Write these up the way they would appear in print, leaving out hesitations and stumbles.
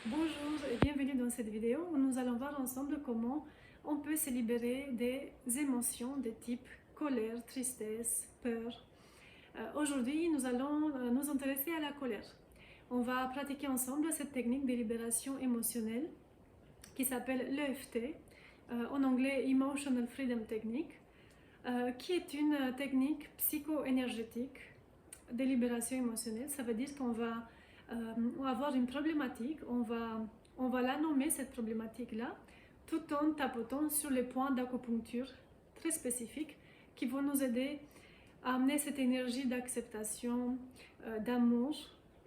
Bonjour et bienvenue dans cette vidéo où nous allons voir ensemble comment on peut se libérer des émotions de type colère, tristesse, peur. Aujourd'hui, nous allons nous intéresser à la colère. On va pratiquer ensemble cette technique de libération émotionnelle qui s'appelle l'EFT, en anglais Emotional Freedom Technique, qui est une technique psycho-énergétique de libération émotionnelle. Ça veut dire qu'on va avoir une problématique, on va la nommer cette problématique-là, tout en tapotant sur les points d'acupuncture très spécifiques qui vont nous aider à amener cette énergie d'acceptation, d'amour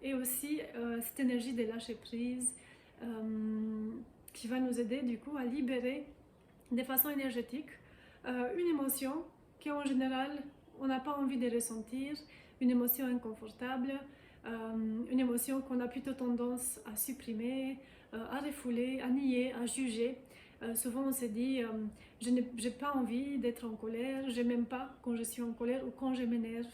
et aussi cette énergie de lâcher prise qui va nous aider du coup à libérer de façon énergétique une émotion qu'en général on n'a pas envie de ressentir, une émotion inconfortable, une émotion qu'on a plutôt tendance à supprimer, à refouler, à nier, à juger. Souvent on se dit je n'ai pas envie d'être en colère, je n'aime pas quand je suis en colère ou quand je m'énerve.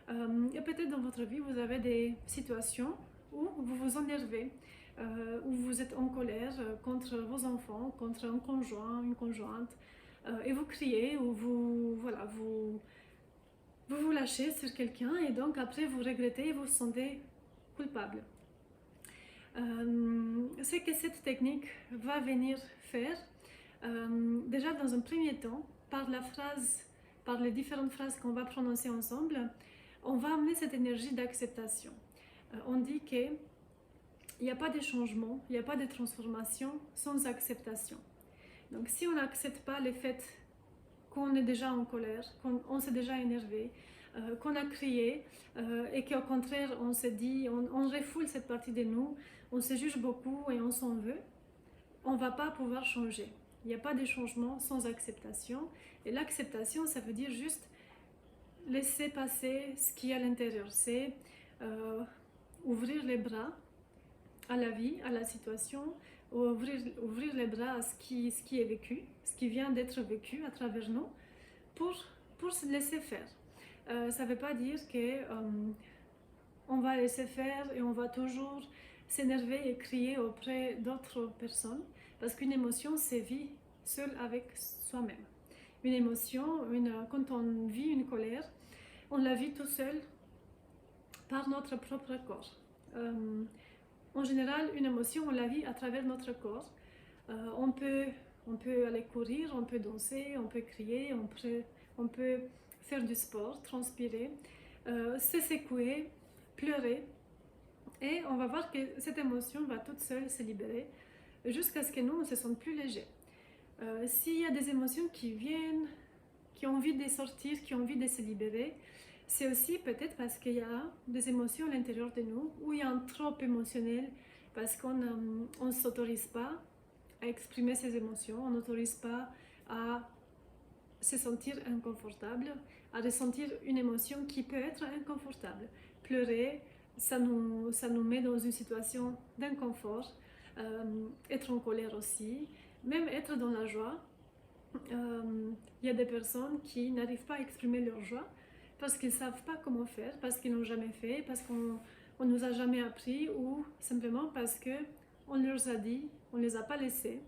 Et peut-être dans votre vie vous avez des situations où vous vous énervez, où vous êtes en colère contre vos enfants, contre un conjoint, une conjointe, et vous criez ou vous lâchez sur quelqu'un et donc après vous regrettez et vous vous sentez coupable. Ce que cette technique va venir faire, déjà dans un premier temps, par les différentes phrases qu'on va prononcer ensemble, on va amener cette énergie d'acceptation. On dit qu'il n'y a pas de changement, il n'y a pas de transformation sans acceptation. Donc si on n'accepte pas le fait qu'on est déjà en colère, qu'on s'est déjà énervé, qu'on a crié et qu'au contraire on se dit, on refoule cette partie de nous, on se juge beaucoup et on s'en veut, on ne va pas pouvoir changer. Il n'y a pas de changement sans acceptation. Et l'acceptation, ça veut dire juste laisser passer ce qui est à l'intérieur. C'est ouvrir les bras à la vie, à la situation, ouvrir les bras à ce qui est vécu, ce qui vient d'être vécu à travers nous, pour se laisser faire. Ça ne veut pas dire qu'on va laisser faire et on va toujours s'énerver et crier auprès d'autres personnes, parce qu'une émotion se vit seule avec soi-même. Une émotion, quand on vit une colère, on la vit tout seul par notre propre corps. En général, une émotion, on la vit à travers notre corps. On peut aller courir, on peut danser, on peut crier, on peut faire du sport, transpirer, se secouer, pleurer. Et on va voir que cette émotion va toute seule se libérer jusqu'à ce que nous, on se sente plus léger. S'il y a des émotions qui viennent, qui ont envie de sortir, qui ont envie de se libérer, c'est aussi peut-être parce qu'il y a des émotions à l'intérieur de nous, où il y a un trop émotionnel, parce qu'on ne s'autorise pas à exprimer ses émotions, on n'autorise pas à se sentir inconfortable, à ressentir une émotion qui peut être inconfortable. Pleurer, ça nous met dans une situation d'inconfort, être en colère aussi, même être dans la joie. Il y a des personnes qui n'arrivent pas à exprimer leur joie parce qu'ils ne savent pas comment faire, parce qu'ils n'ont jamais fait, parce qu'on ne nous a jamais appris ou simplement parce qu'on leur a dit, on ne les a pas laissés.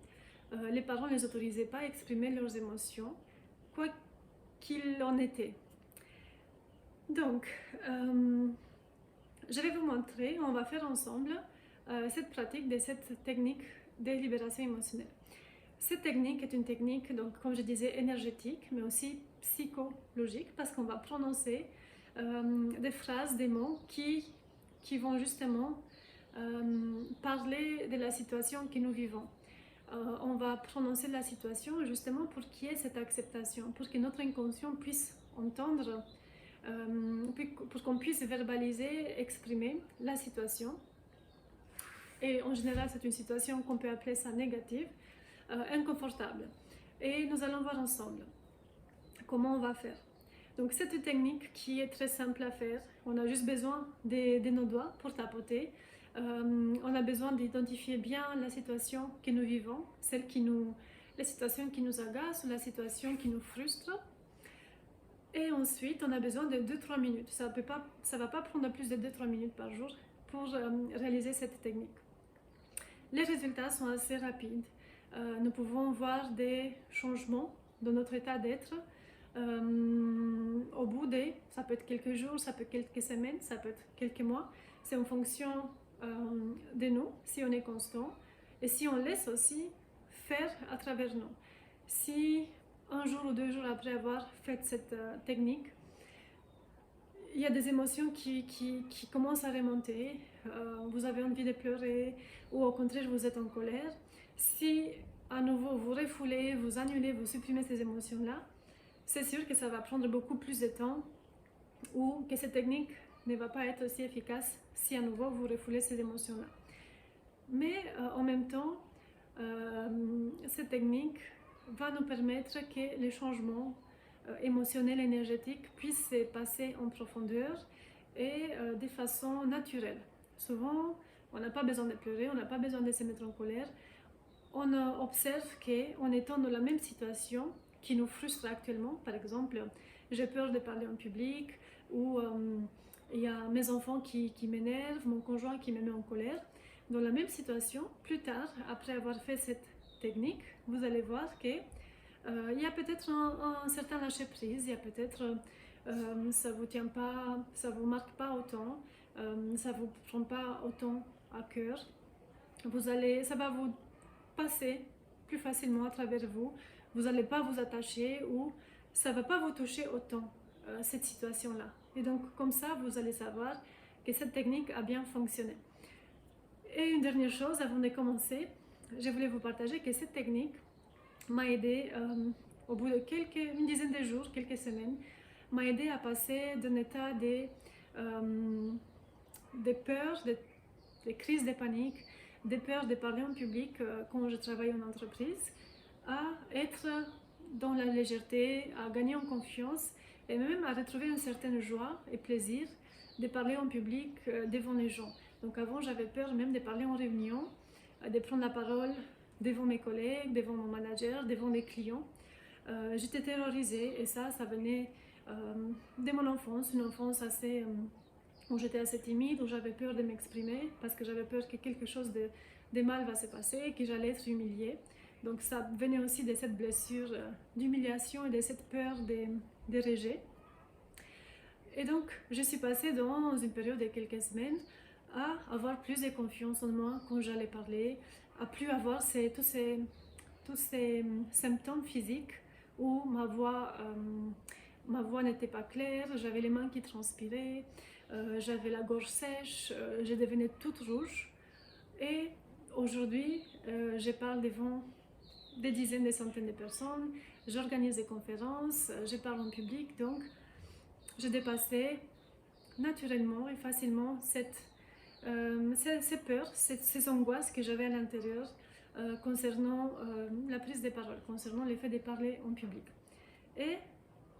Les parents ne les autorisaient pas à exprimer leurs émotions, quoi qu'il en était. Donc, je vais vous montrer, on va faire ensemble cette pratique de cette technique de libération émotionnelle. Cette technique est une technique, donc, comme je disais, énergétique, mais aussi psychologique, parce qu'on va prononcer des phrases, des mots qui vont justement parler de la situation que nous vivons. On va prononcer la situation justement pour qu'il y ait cette acceptation, pour que notre inconscient puisse entendre, pour qu'on puisse verbaliser, exprimer la situation. Et en général, c'est une situation qu'on peut appeler ça négative, inconfortable. Et nous allons voir ensemble comment on va faire. Donc c'est une technique qui est très simple à faire. On a juste besoin de nos doigts pour tapoter. On a besoin d'identifier bien la situation que nous vivons, la situation qui nous agace ou la situation qui nous frustre. Et ensuite, on a besoin de 2-3 minutes. Ça ne va pas prendre plus de 2-3 minutes par jour pour réaliser cette technique. les résultats sont assez rapides. Nous pouvons voir des changements dans notre état d'être au bout ça peut être quelques jours, ça peut être quelques semaines, ça peut être quelques mois. C'est en fonction de nous, si on est constant et si on laisse aussi faire à travers nous. Si un jour ou 2 jours après avoir fait cette technique, il y a des émotions qui commencent à remonter, vous avez envie de pleurer ou au contraire vous êtes en colère. Si à nouveau vous refoulez, vous annulez, vous supprimez ces émotions-là, c'est sûr que ça va prendre beaucoup plus de temps ou que cette technique ne va pas être aussi efficace si à nouveau vous refoulez ces émotions-là. Mais en même temps, cette technique va nous permettre que les changements émotionnels et énergétiques puissent se passer en profondeur et de façon naturelle. Souvent, on n'a pas besoin de pleurer, on n'a pas besoin de se mettre en colère. On observe qu'en étant dans la même situation qui nous frustre actuellement, par exemple, j'ai peur de parler en public, ou il y a mes enfants qui m'énervent, mon conjoint qui me met en colère. Dans la même situation, plus tard, après avoir fait cette technique, vous allez voir que il y a peut-être un certain lâcher prise, il y a peut-être ça vous tient pas, ça vous marque pas autant, ça vous prend pas autant à cœur. Ça va vous passer plus facilement à travers vous. Vous n'allez pas vous attacher ou ça va pas vous toucher autant cette situation-là. Et donc comme ça, vous allez savoir que cette technique a bien fonctionné. Et une dernière chose avant de commencer, je voulais vous partager que cette technique m'a aidé au bout de une dizaine de jours, quelques semaines, m'a aidé à passer d'un état de peur, de crises de panique, de peur de parler en public quand je travaille en entreprise, à être dans la légèreté, à gagner en confiance et même à retrouver une certaine joie et plaisir de parler en public devant les gens. Donc avant, j'avais peur même de parler en réunion, de prendre la parole devant mes collègues, devant mon manager, devant les clients. J'étais terrorisée et ça venait de mon enfance, une enfance assez, où j'étais assez timide, où j'avais peur de m'exprimer parce que j'avais peur que quelque chose de mal va se passer, que j'allais être humiliée. Donc ça venait aussi de cette blessure d'humiliation et de cette peur de rejet. Et donc je suis passée dans une période de quelques semaines à avoir plus de confiance en moi quand j'allais parler, à plus avoir tous ces symptômes physiques où ma voix n'était pas claire, j'avais les mains qui transpiraient, j'avais la gorge sèche, je devenais toute rouge. Et aujourd'hui, je parle devant des dizaines, des centaines de personnes, j'organise des conférences, je parle en public, donc je dépassais naturellement et facilement ces peurs, ces angoisses que j'avais à l'intérieur concernant la prise de parole, concernant le fait de parler en public. Et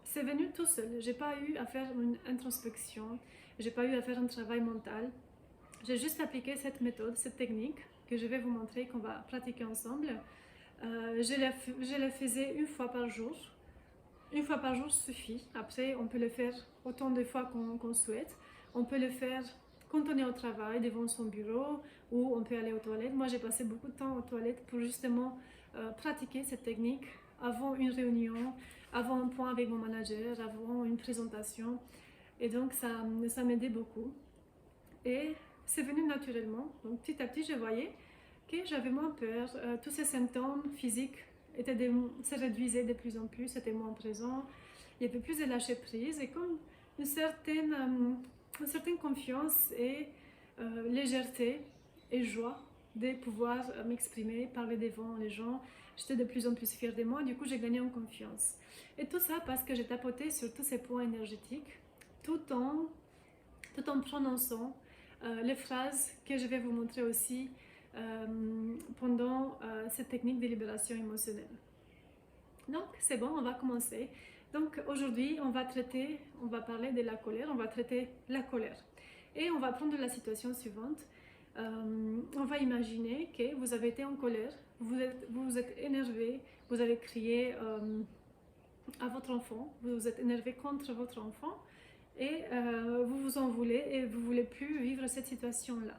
c'est venu tout seul, j'ai pas eu à faire une introspection, j'ai pas eu à faire un travail mental, j'ai juste appliqué cette méthode, cette technique que je vais vous montrer, qu'on va pratiquer ensemble. Je la faisais une fois par jour. Une fois par jour suffit. Après, on peut le faire autant de fois qu'on souhaite. On peut le faire quand on est au travail, devant son bureau, ou on peut aller aux toilettes. Moi, j'ai passé beaucoup de temps aux toilettes pour justement pratiquer cette technique avant une réunion, avant un point avec mon manager, avant une présentation. Et donc, ça m'aidait beaucoup. Et c'est venu naturellement. Donc, petit à petit, je voyais que j'avais moins peur. Tous ces symptômes physiques se réduisaient de plus en plus, c'était moins présent. Il y avait plus de lâcher prise et comme une certaine confiance et légèreté et joie de pouvoir m'exprimer, parler devant les gens. J'étais de plus en plus fière de moi, du coup j'ai gagné en confiance. Et tout ça parce que j'ai tapoté sur tous ces points énergétiques tout en prononçant les phrases que je vais vous montrer aussi pendant cette technique de libération émotionnelle. Donc c'est bon, on va commencer. Donc aujourd'hui on va parler de la colère, on va traiter la colère. Et on va prendre la situation suivante. On va imaginer que vous avez été en colère, vous êtes énervé, vous avez crié à votre enfant, vous vous êtes énervé contre votre enfant et vous vous en voulez et vous ne voulez plus vivre cette situation-là.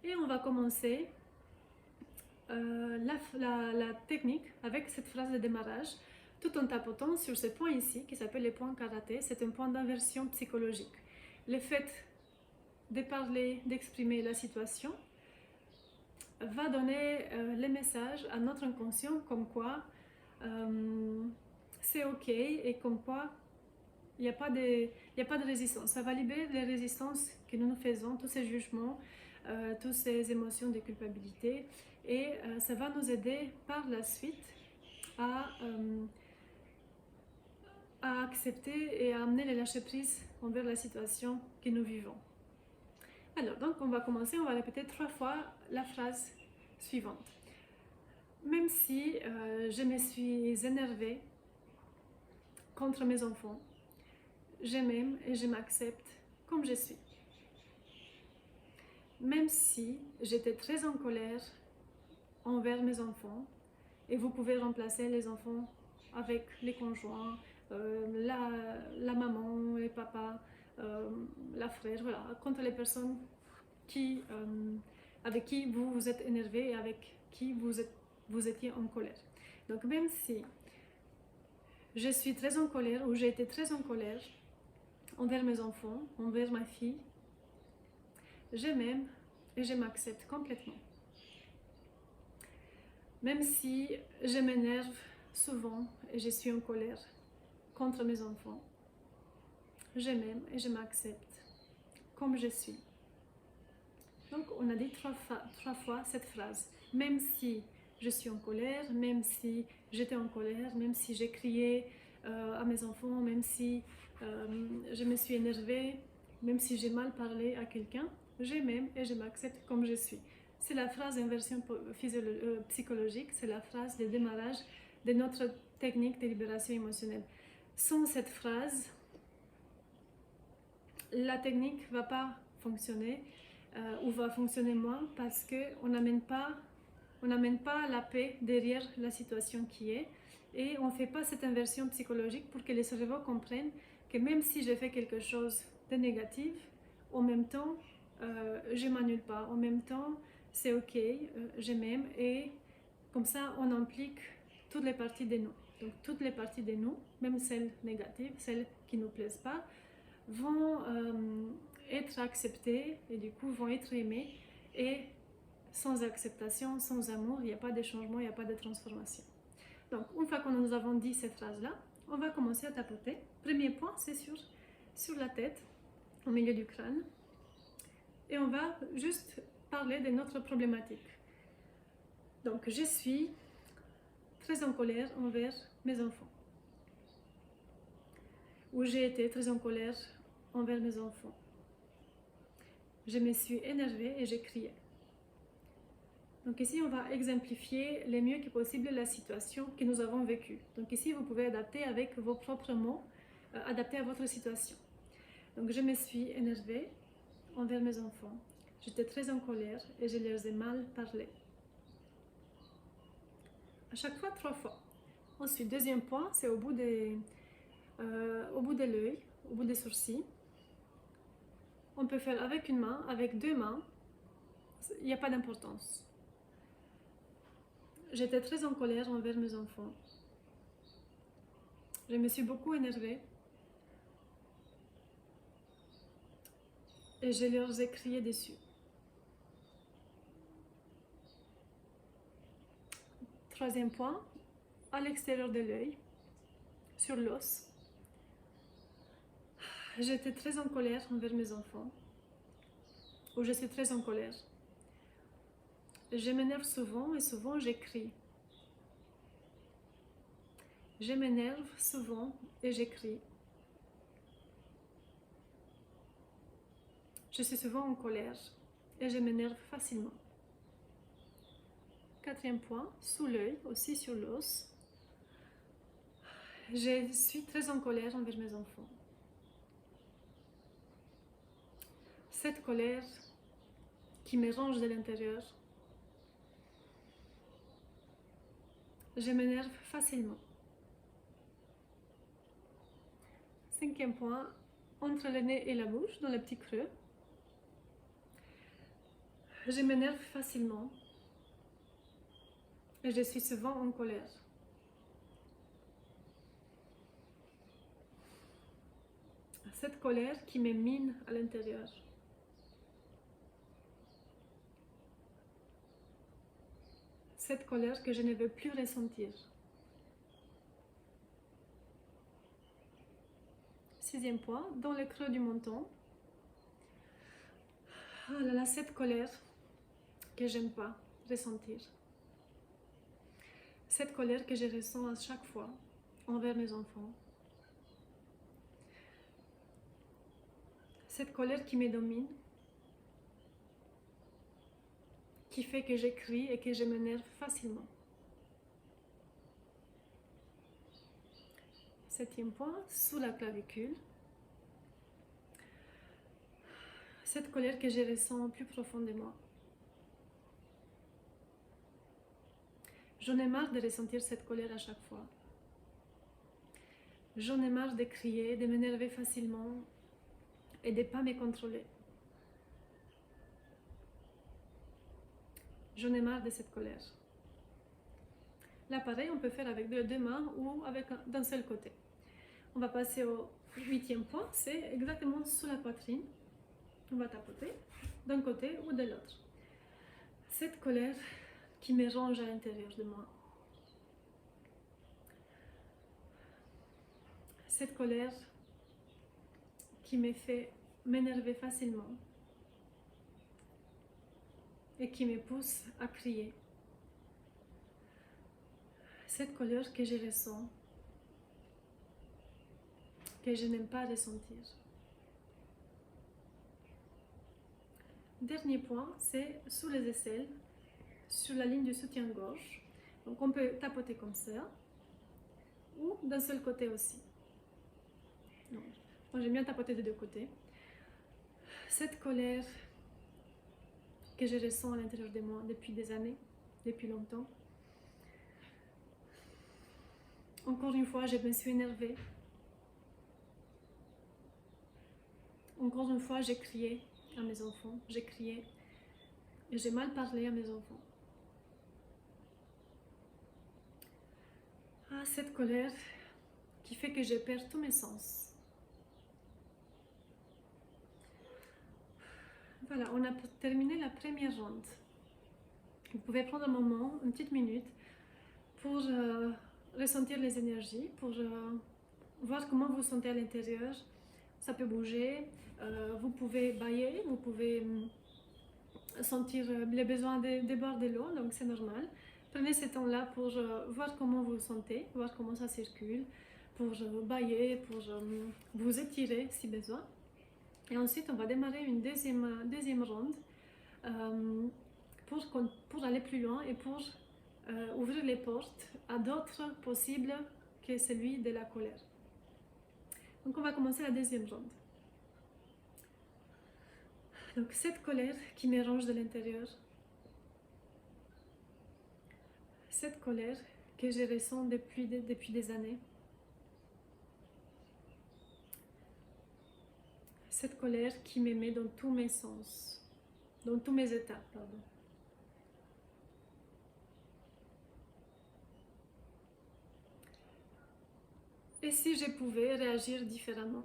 Et on va commencer la technique avec cette phrase de démarrage, tout en tapotant sur ce point ici qui s'appelle le point karaté. C'est un point d'inversion psychologique. Le fait de parler, d'exprimer la situation va donner les messages à notre inconscient comme quoi c'est ok et comme quoi il n'y a pas de résistance. Ça va libérer les résistances que nous faisons, tous ces jugements, toutes ces émotions de culpabilité, et ça va nous aider par la suite à accepter et à amener le lâcher-prise envers la situation que nous vivons. Alors, donc on va commencer, on va répéter 3 fois la phrase suivante. Même si je me suis énervée contre mes enfants, je m'aime et je m'accepte comme je suis. Même si j'étais très en colère envers mes enfants, et vous pouvez remplacer les enfants avec les conjoints, la maman, les papas, la frère, voilà, contre les personnes avec qui vous vous êtes énervé et avec qui vous étiez en colère. Donc même si je suis très en colère ou j'ai été très en colère envers mes enfants, envers ma fille, je m'aime et je m'accepte complètement. Même si je m'énerve souvent et je suis en colère contre mes enfants, je m'aime et je m'accepte comme je suis. Donc on a dit 3 fois cette phrase. Même si je suis en colère, même si j'étais en colère, même si j'ai crié à mes enfants, même si je me suis énervée, même si j'ai mal parlé à quelqu'un, je m'aime et je m'accepte comme je suis. C'est la phrase d'inversion psychologique, c'est la phrase de démarrage de notre technique de libération émotionnelle. Sans cette phrase, la technique ne va pas fonctionner ou va fonctionner moins parce qu'on n'amène pas la paix derrière la situation qui est, et on ne fait pas cette inversion psychologique pour que le cerveau comprenne que même si je fais quelque chose de négatif, en même temps, je ne m'annule pas, en même temps, c'est ok, je m'aime, et comme ça, on implique toutes les parties de nous. Donc toutes les parties de nous, même celles négatives, celles qui ne nous plaisent pas, vont être acceptées et du coup vont être aimées, et sans acceptation, sans amour, il n'y a pas de changement, il n'y a pas de transformation. Donc, une fois que nous avons dit cette phrase-là, on va commencer à tapoter. Premier point, c'est sur la tête, au milieu du crâne. Et on va juste parler de notre problématique. Donc, je suis très en colère envers mes enfants. Ou j'ai été très en colère envers mes enfants. Je me suis énervée et j'ai crié. Donc ici, on va exemplifier le mieux que possible la situation que nous avons vécue. Donc ici, vous pouvez adapter avec vos propres mots, adapter à votre situation. Donc je me suis énervée envers mes enfants. J'étais très en colère et je leur ai mal parlé. À chaque fois, 3 fois. Ensuite, deuxième point, c'est au bout de l'œil, au bout des sourcils. On peut faire avec une main, avec 2 mains. Il n'y a pas d'importance. J'étais très en colère envers mes enfants. Je me suis beaucoup énervée. Et je leur ai crié dessus. Troisième point, à l'extérieur de l'œil, sur l'os. J'étais très en colère envers mes enfants. Ou je suis très en colère. Je m'énerve souvent et souvent je crie. Je m'énerve souvent et je crie. Je suis souvent en colère et je m'énerve facilement. Quatrième point, sous l'œil, aussi sur l'os. Je suis très en colère envers mes enfants. Cette colère qui me ronge de l'intérieur, je m'énerve facilement. Cinquième point, entre le nez et la bouche, dans le petit creux. Je m'énerve facilement. Et je suis souvent en colère. Cette colère qui me mine à l'intérieur. Cette colère que je ne veux plus ressentir. 6e point, dans le creux du menton. Oh là là, cette colère que j'aime pas ressentir. Cette colère que je ressens à chaque fois envers mes enfants. Cette colère qui me domine, qui fait que j'écris et que je m'énerve facilement. 7e point, sous la clavicule. Cette colère que je ressens plus profondément. J'en ai marre de ressentir cette colère à chaque fois. J'en ai marre de crier, de m'énerver facilement et de ne pas me contrôler. J'en ai marre de cette colère. Là, pareil, on peut faire avec deux mains ou avec d'un seul côté. On va passer au 8e point, c'est exactement sous la poitrine. On va tapoter d'un côté ou de l'autre. Cette colère qui me ronge à l'intérieur de moi. Cette colère qui me fait m'énerver facilement et qui me pousse à crier. Cette colère que je ressens, que je n'aime pas ressentir. Dernier point, c'est sous les aisselles, sur la ligne du soutien-gorge. Donc on peut tapoter comme ça, ou d'un seul côté aussi. Donc, moi j'aime bien tapoter des deux côtés. Cette colère que je ressens à l'intérieur de moi depuis des années, depuis longtemps. Encore une fois, je me suis énervée. Encore une fois, j'ai crié à mes enfants. J'ai crié et j'ai mal parlé à mes enfants. Ah, cette colère qui fait que je perds tous mes sens. Voilà, on a terminé la première ronde. Vous pouvez prendre un moment, une petite minute, pour ressentir les énergies, pour voir comment vous sentez à l'intérieur. Ça peut bouger, vous pouvez bailler, vous pouvez sentir les besoins de boire de l'eau, donc c'est normal. Prenez ce temps-là pour voir comment vous sentez, voir comment ça circule, pour bailler, pour vous étirer si besoin. Et ensuite, on va démarrer une deuxième ronde pour aller plus loin et pour ouvrir les portes à d'autres possibles que celui de la colère. Donc on va commencer la deuxième ronde. Donc cette colère qui me ronge de l'intérieur, cette colère que je ressens depuis des années, cette colère qui me met dans tous mes sens, dans tous mes états, pardon. Et si je pouvais réagir différemment?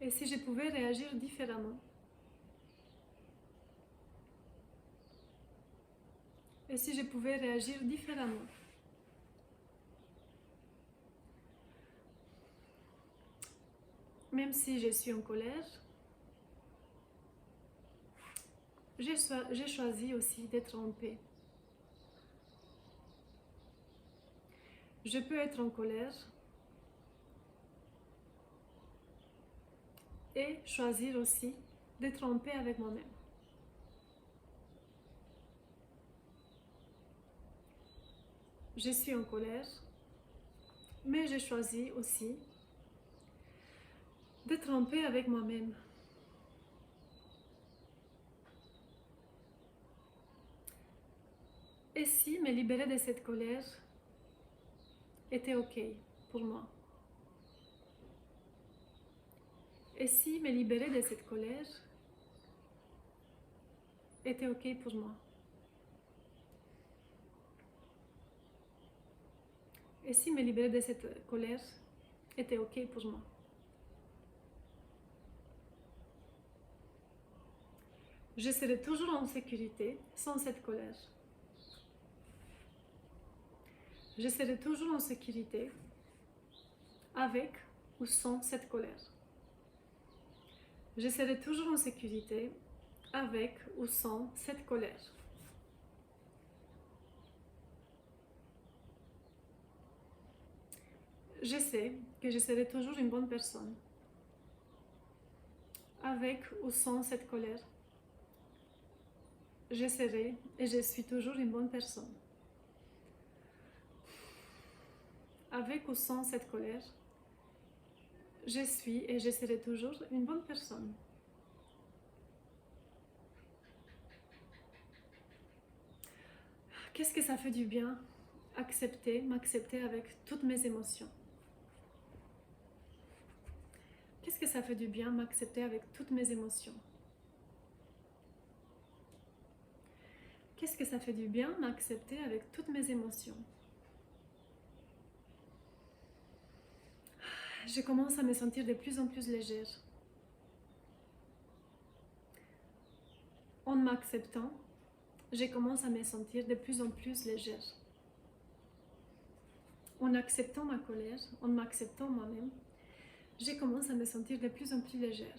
Et si je pouvais réagir différemment? Et si je pouvais réagir différemment? Même si je suis en colère, j'ai choisi aussi d'être en paix. Je peux être en colère et choisir aussi d'être en paix avec moi-même. Je suis en colère, mais j'ai choisi aussi d'être en paix avec moi-même. Et si me libérer de cette colère était ok pour moi? Et si me libérer de cette colère était ok pour moi? et si me libérer de cette colère était ok pour moi. Je serai toujours en sécurité sans cette colère. Je serai toujours en sécurité avec ou sans cette colère. Je serai toujours en sécurité avec ou sans cette colère. Je sais que je serai toujours une bonne personne, avec ou sans cette colère. Je serai et je suis toujours une bonne personne, avec ou sans cette colère. Je suis et je serai toujours une bonne personne. Qu'est-ce que ça fait du bien m'accepter avec toutes mes émotions. Qu'est-ce que ça fait du bien m'accepter avec toutes mes émotions. Qu'est-ce que ça fait du bien m'accepter avec toutes mes émotions. Je commence à me sentir de plus en plus légère. En m'acceptant, je commence à me sentir de plus en plus légère. En acceptant ma colère, en m'acceptant moi-même, je commence à me sentir de plus en plus légère.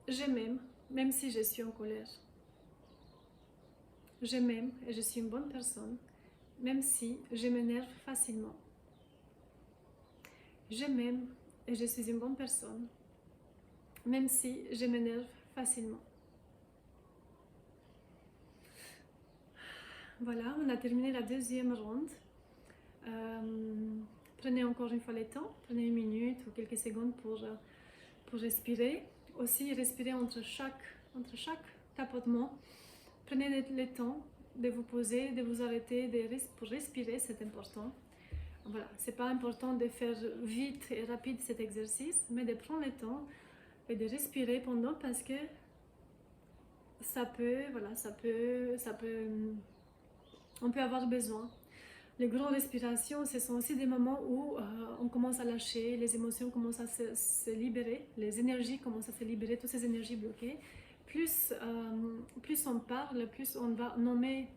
Je m'aime, même si je suis en colère. Je m'aime et je suis une bonne personne, même si je m'énerve facilement. Je m'aime et je suis une bonne personne, même si je m'énerve facilement. Voilà, on a terminé la deuxième ronde. Prenez encore une fois le temps, prenez une minute ou quelques secondes pour respirer. Aussi, respirez entre chaque tapotement. Prenez le temps de vous poser, de vous arrêter, pour respirer, c'est important. Voilà, c'est pas important de faire vite et rapide cet exercice, mais de prendre le temps et de respirer pendant parce que on peut avoir besoin. Les grandes respirations, ce sont aussi des moments où on commence à lâcher, les émotions commencent à se libérer, les énergies commencent à se libérer, toutes ces énergies bloquées. Plus on parle, plus on va nommer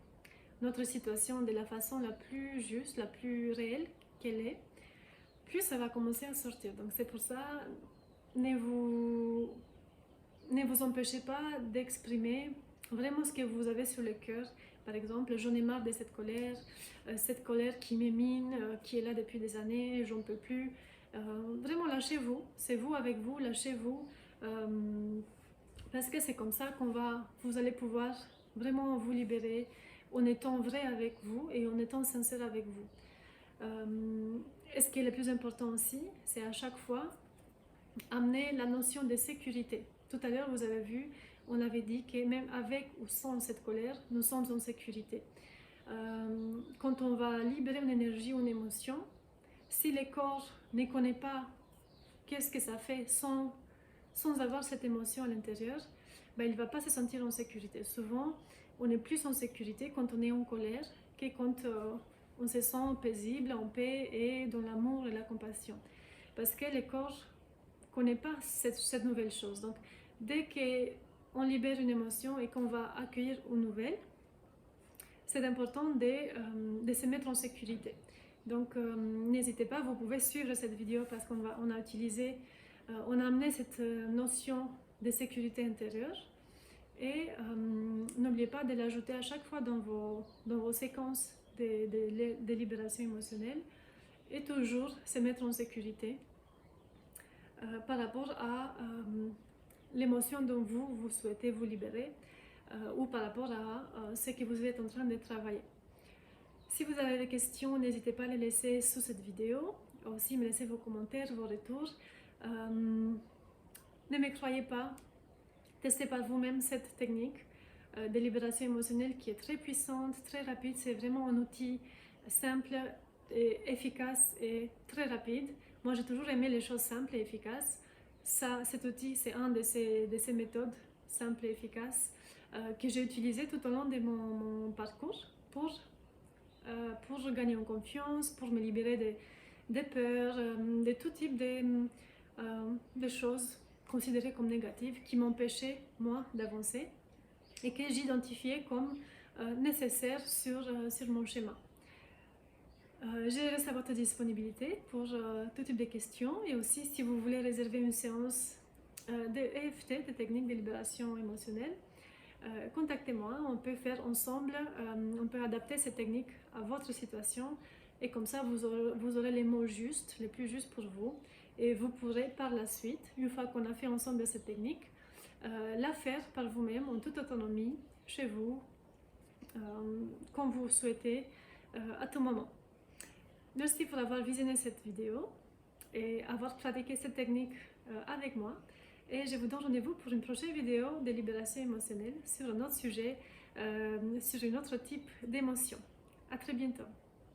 notre situation de la façon la plus juste, la plus réelle qu'elle est, plus ça va commencer à sortir. Donc c'est pour ça, ne vous empêchez pas d'exprimer vraiment ce que vous avez sur le cœur. Par exemple, j'en ai marre de cette colère qui m'émine, qui est là depuis des années, j'en peux plus. Vraiment lâchez-vous, c'est vous avec vous, lâchez-vous. Parce que c'est comme ça vous allez pouvoir vraiment vous libérer en étant vrai avec vous et en étant sincère avec vous. Et ce qui est le plus important aussi, c'est à chaque fois amener la notion de sécurité. Tout à l'heure, vous avez vu, on avait dit que même avec ou sans cette colère, nous sommes en sécurité. Quand on va libérer une énergie ou une émotion, si le corps ne connaît pas qu'est-ce que ça fait sans avoir cette émotion à l'intérieur, ben, il ne va pas se sentir en sécurité. Souvent, on est plus en sécurité quand on est en colère que quand on se sent paisible, en paix et dans l'amour et la compassion. Parce que le corps ne connaît pas cette nouvelle chose. Donc, dès qu'on libère une émotion et qu'on va accueillir une nouvelle, c'est important de se mettre en sécurité. Donc, n'hésitez pas, vous pouvez suivre cette vidéo parce qu'on a amené cette notion de sécurité intérieure. Et n'oubliez pas de l'ajouter à chaque fois dans vos séquences de libération émotionnelle et toujours se mettre en sécurité par rapport à l'émotion dont vous souhaitez vous libérer ou par rapport à ce que vous êtes en train de travailler. Si vous avez des questions, n'hésitez pas à les laisser sous cette vidéo. Aussi, me laissez vos commentaires, vos retours. Ne me croyez pas. Testez par vous-même cette technique de libération émotionnelle qui est très puissante, très rapide. C'est vraiment un outil simple, et efficace et très rapide. Moi, j'ai toujours aimé les choses simples et efficaces. Cet outil, c'est un de ces méthodes simples et efficaces. que j'ai utilisées tout au long de mon parcours pour gagner en confiance, pour me libérer des peurs, de tout type de choses considérées comme négatives qui m'empêchaient, moi, d'avancer et que j'identifiais comme nécessaires sur mon schéma. Je reste à votre disponibilité pour tout type de questions et aussi si vous voulez réserver une séance de EFT, de techniques de libération émotionnelle, contactez-moi, on peut faire ensemble, on peut adapter ces techniques à votre situation et comme ça vous aurez les mots justes, les plus justes pour vous et vous pourrez par la suite, une fois qu'on a fait ensemble cette technique, la faire par vous-même en toute autonomie, chez vous, comme vous souhaitez, à tout moment. Merci pour avoir visionné cette vidéo et avoir pratiqué cette technique avec moi. Et je vous donne rendez-vous pour une prochaine vidéo de libération émotionnelle sur un autre sujet, sur un autre type d'émotion. À très bientôt.